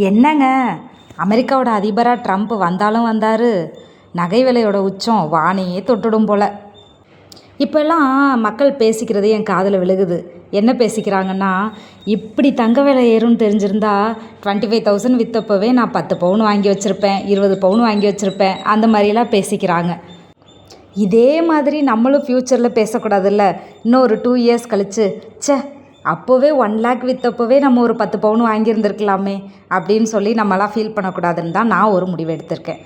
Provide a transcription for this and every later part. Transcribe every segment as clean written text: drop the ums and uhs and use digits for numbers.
என்னங்க, அமெரிக்காவோட அதிபராக ட்ரம்ப் வந்தாலும் வந்தார், நகை விலையோட உச்சம் வானையே தொட்டுடும் போல். இப்போல்லாம் மக்கள் பேசிக்கிறது என் காதில் விழுகுது. என்ன பேசிக்கிறாங்கன்னா, இப்படி தங்க விலை ஏறும்னு தெரிஞ்சிருந்தா 25,000 விற்றப்பவே நான் 10 பவுன் வாங்கி வச்சுருப்பேன், 20 பவுன் வாங்கி வச்சுருப்பேன், அந்த மாதிரிலாம் பேசிக்கிறாங்க. இதே மாதிரி நம்மளும் ஃப்யூச்சரில் பேசக்கூடாதுல்ல. இன்னும் ஒரு 2 இயர்ஸ் கழித்து, ச்சே அப்போவே 1 லேக் விற்றப்பவே நம்ம ஒரு 10 பவுன் வாங்கியிருந்துருக்கலாமே அப்படின்னு சொல்லி நம்மளாம் ஃபீல் பண்ணக்கூடாதுன்னு தான் நான் ஒரு முடிவு எடுத்திருக்கேன்.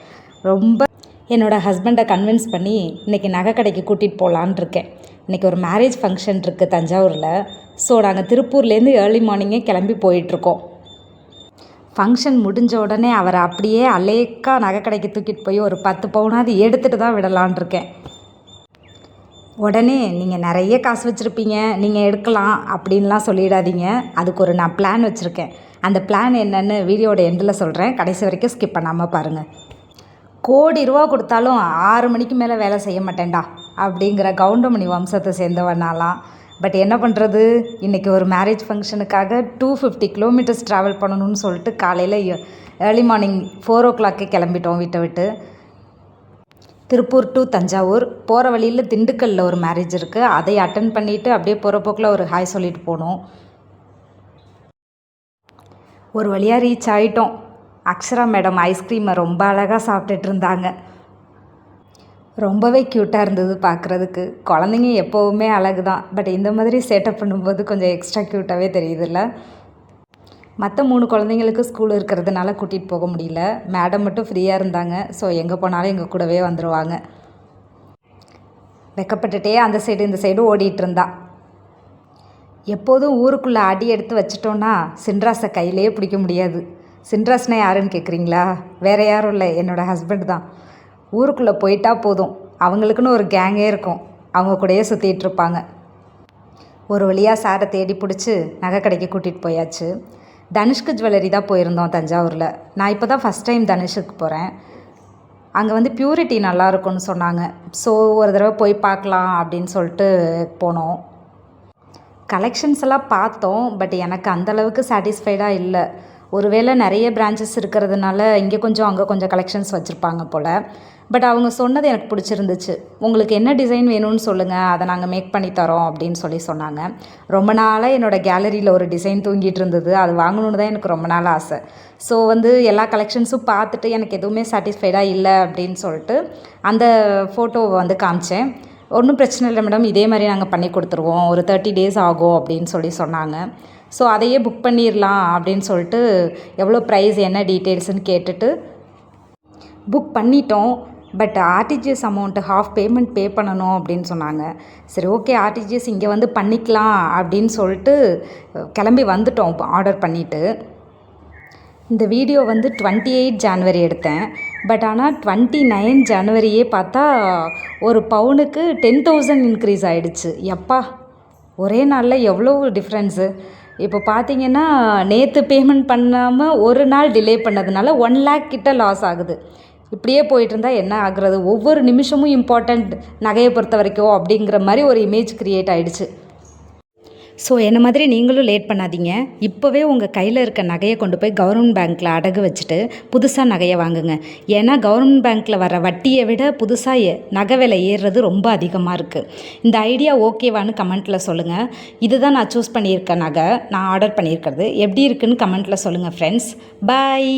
ரொம்ப என்னோடய ஹஸ்பண்டை கன்வின்ஸ் பண்ணி இன்றைக்கி நகை கடைக்கு கூட்டிகிட்டு போகலான் இருக்கேன். இன்றைக்கி ஒரு மேரேஜ் ஃபங்க்ஷன் இருக்குது தஞ்சாவூரில். ஸோ நாங்கள் திருப்பூர்லேருந்து ஏர்லி மார்னிங்கே கிளம்பி போயிட்டுருக்கோம். ஃபங்க்ஷன் முடிஞ்ச உடனே அவரை அப்படியே அலேக்கா நகை கடைக்கு தூக்கிட்டு போய் ஒரு 10 பவுனாவது எடுத்துகிட்டு தான் விடலான் இருக்கேன். உடனே நீங்கள் நிறைய காசு வச்சுருப்பீங்க, நீங்கள் எடுக்கலாம் அப்படின்லாம் சொல்லிடாதீங்க. அதுக்கு நான் பிளான் வச்சுருக்கேன். அந்த பிளான் என்னென்னு வீடியோட எண்டில் சொல்கிறேன். கடைசி வரைக்கும் ஸ்கிப் பண்ணாமல் பாருங்கள். கோடி ரூபா கொடுத்தாலும் 6 மணிக்கு மேலே வேலை செய்ய மாட்டேன்டா அப்படிங்கிற கவுண்டமணி வம்சத்தை சேர்ந்தவனாலாம். பட் என்ன பண்ணுறது, இன்றைக்கி ஒரு மேரேஜ் ஃபங்க்ஷனுக்காக 250 கிலோமீட்டர்ஸ் ட்ராவல் பண்ணணும்னு சொல்லிட்டு காலையில் ஏர்லி மார்னிங் 4 o'clock கிளம்பிட்டோம் வீட்டை விட்டு. திருப்பூர் டு தஞ்சாவூர் போகிற வழியில் திண்டுக்கல்லில் ஒரு மேரேஜ் இருக்குது. அதை அட்டன் பண்ணிவிட்டு அப்படியே போகிற போக்கில் ஒரு ஹாய் சொல்லிட்டு போனோம். ஒரு வழியாக ரீச் ஆகிட்டோம். அக்ஷரா மேடம் ஐஸ்கிரீமை ரொம்ப அழகாக சாப்பிட்டுட்டு இருந்தாங்க. ரொம்பவே க்யூட்டாக இருந்தது பார்க்குறதுக்கு. குழந்தைங்க எப்போவுமே அழகு தான், பட் இந்த மாதிரி சேட்டப் பண்ணும்போது கொஞ்சம் எக்ஸ்ட்ரா க்யூட்டாகவே தெரியுதுல்ல. மற்ற 3 குழந்தைங்களுக்கு ஸ்கூல் இருக்கிறதுனால கூட்டிகிட்டு போக முடியல. மேடம் மட்டும் ஃப்ரீயாக இருந்தாங்க. ஸோ எங்கே போனாலும் எங்கள் கூடவே வந்துடுவாங்க. வெக்கப்பட்டுட்டே அந்த சைடு இந்த சைடு ஓடிட்டு இருந்தா. எப்போதும் ஊருக்குள்ளே அடி எடுத்து வச்சிட்டோன்னா சின்ராஸை கையிலே பிடிக்க முடியாது. சின்ராஸ்னா யாருன்னு கேட்குறீங்களா? வேறு யாரும் இல்லை, என்னோடய ஹஸ்பண்ட் தான். ஊருக்குள்ளே போயிட்டா போதும், அவங்களுக்குன்னு ஒரு கேங்கே இருக்கும். அவங்க கூடயே சுற்றிட்டு இருப்பாங்க. ஒரு வழியாக சாரை தேடி பிடிச்சி நகை கடைக்கு கூட்டிகிட்டு போயாச்சு. தனுஷ்க்கு ஜுவல்லரி தான் போயிருந்தோம் தஞ்சாவூரில். நான் இப்போ தான் ஃபஸ்ட் டைம் தனுஷுக்கு போகிறேன். அங்கே பியூரிட்டி நல்லாயிருக்கும்னு சொன்னாங்க. ஸோ ஒரு தடவை போய் பார்க்கலாம் அப்படின்னு சொல்லிட்டு போனோம். கலெக்ஷன்ஸ் எல்லாம் பார்த்தோம், பட் எனக்கு அந்தளவுக்கு சாட்டிஸ்ஃபைடாக இல்லை. ஒருவேளை நிறைய பிரான்ச்சஸ் இருக்கிறதுனால இங்கே கொஞ்சம் அங்கே கொஞ்சம் கலெக்ஷன்ஸ் வச்சுருப்பாங்க போல். பட் அவங்க சொன்னது எனக்கு பிடிச்சிருந்துச்சு. உங்களுக்கு என்ன டிசைன் வேணும்னு சொல்லுங்கள், அதை நாங்கள் மேக் பண்ணி தரோம் அப்படின்னு சொன்னாங்க. ரொம்ப நாளாக என்னோடய கேலரியில் ஒரு டிசைன் தூங்கிட்டு இருந்தது. அது வாங்கணுன்னு தான் எனக்கு ரொம்ப நாள் ஆசை. ஸோ எல்லா கலெக்ஷன்ஸும் பார்த்துட்டு எனக்கு எதுவுமே சாட்டிஸ்ஃபைடாக இல்லை அப்படின்னு சொல்லிட்டு அந்த ஃபோட்டோவை காமிச்சேன். ஒன்றும் பிரச்சனை இல்லை மேடம், இதே மாதிரி நாங்கள் பண்ணி கொடுத்துருவோம், ஒரு 30 days ஆகும் அப்படின்னு சொன்னாங்க. ஸோ அதையே புக் பண்ணிடலாம் அப்படின்னு சொல்லிட்டு எவ்வளோ ப்ரைஸ் என்ன டீட்டெயில்ஸுன்னு கேட்டுட்டு புக் பண்ணிட்டோம். But RTGS amount half payment பே பண்ணணும் அப்படின்னு சொன்னாங்க. சரி ஓகே, ஆர்டிஜிஎஸ் இங்கே பண்ணிக்கலாம் அப்படின்னு சொல்லிட்டு கிளம்பி வந்துட்டோம் ஆர்டர் பண்ணிவிட்டு. இந்த வீடியோ 28 ஜனவரி எடுத்தேன். பட் ஆனால் 29 ஜனவரியே பார்த்தா ஒரு பவுனுக்கு 10,000 இன்க்ரீஸ் ஆகிடுச்சு. எப்பா, ஒரே நாளில் எவ்வளோ டிஃப்ரென்ஸு. இப்போ பார்த்தீங்கன்னா நேற்று பேமெண்ட் பண்ணாமல் ஒரு நாள் டிலே பண்ணதுனால 1 lakh கிட்ட லாஸ் ஆகுது. இப்படியே போயிட்டு இருந்தால் என்ன ஆகுறது? ஒவ்வொரு நிமிஷமும் இம்பார்ட்டண்ட் நகையை பொறுத்த வரைக்கும் அப்படிங்கிற மாதிரி ஒரு இமேஜ் க்ரியேட் ஆகிடுச்சு. ஸோ என்ன மாதிரி நீங்களும் லேட் பண்ணாதீங்க. இப்போவே உங்கள் கையில் இருக்க நகையை கொண்டு போய் கவர்மெண்ட் பேங்க்கில் அடகு வச்சுட்டு புதுசாக நகையை வாங்குங்க. ஏன்னா கவர்மெண்ட் பேங்க்கில் வர வட்டியை விட புதுசாக நகை விலை ஏறுறது ரொம்ப அதிகமாக இருக்குது. இந்த ஐடியா ஓகேவான்னு கமெண்ட்டில் சொல்லுங்கள். இதுதான் நான் சூஸ் பண்ணியிருக்க நகை, நான் ஆர்டர் பண்ணியிருக்கிறது. எப்படி இருக்குன்னு கமெண்ட்டில் சொல்லுங்கள் ஃப்ரெண்ட்ஸ். பாய்.